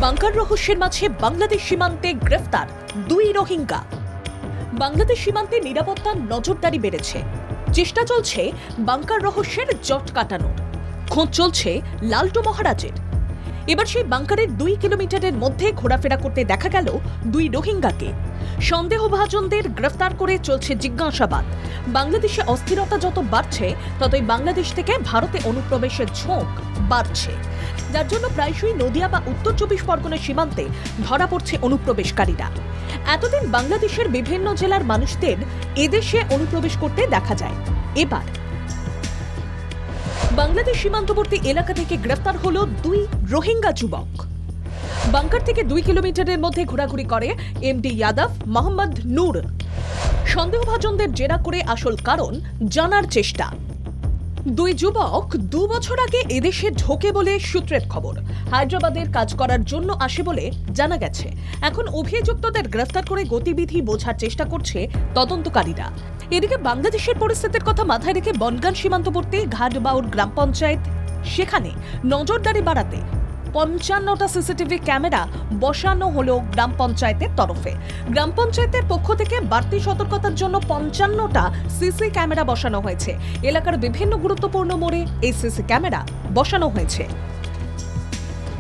Bunker রহস্যের মাঝে বাংলাদেশ সীমান্তে গ্রেফতার 2 রোহিঙ্গা। বাংলাদেশ সীমান্তে নিরাপত্তার নজরদারি বেড়েছে। চেষ্টা চলছে বাংকার রহস্যের জট কাটানোর। খোঁজ চলছে লালটু মহারাজের। এবার সেই বাংকারের 2 কিলোমিটারের মধ্যে ঘোরাফেরা করতে দেখা গেল 2 রোহিঙ্গাকে। সন্দেহভাজনদের গ্রেফতার করে চলছে জিজ্ঞাসাবাদ। বাংলাদেশে অস্থিরতা যত বাড়ছে ততই বাংলাদেশ থেকে ভারতে অনুপ্রবেশের ঝোঁক বাড়ছে, যার জন্য প্রায়শই নদিয়া বা উত্তর 24 পরগনার সীমান্তে ধরা পড়ছে অনুপ্রবেশকারীরা। এতদিন বাংলাদেশের বিভিন্ন জেলার মানুষদের এদেশে অনুপ্রবেশ করতে দেখা যায়। এবার বাংলাদেশ সীমান্তবর্তী এলাকা থেকে গ্রেফতার হলো 2 রোহিঙ্গা যুবক। বাংকার থেকে 2 কিলোমিটারের মধ্যে ঘোরাঘুরি করে এমডি যাদব, মোহাম্মদ নূর। সন্দেহভাজনদের জেরা করে আসল কারণ জানার চেষ্টা। 2 যুবক 2 বছর আগে এদেশে ঢোকে বলে সূত্রের খবর। হায়দ্রাবাদের কাজ করার জন্য আসে বলে জানা গেছে। এখন অভিযুক্তদের গ্রেফতার করে গতিবিধি বোঝার চেষ্টা করছে তদন্তকারীরা। এদিকে বাংলাদেশের পরিস্থিতির কথা মাথায় রেখে বনগাঁ সীমান্তবর্তী ঘাটবাউর গ্রাম পঞ্চায়েত, সেখানে নজরদারি বাড়াতে 55টা সিসিটিভি ক্যামেরা বসানো হলো গ্রাম পঞ্চায়েতের তরফে। গ্রাম পঞ্চায়েতের পক্ষ থেকে বাড়তি সতর্কতার জন্য 55টা সিসি ক্যামেরা বসানো হয়েছে। এলাকার বিভিন্ন গুরুত্বপূর্ণ মোড়ে এই সিসি ক্যামেরা বসানো হয়েছে।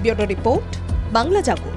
ব্যুরো রিপোর্ট, বাংলা জাগো।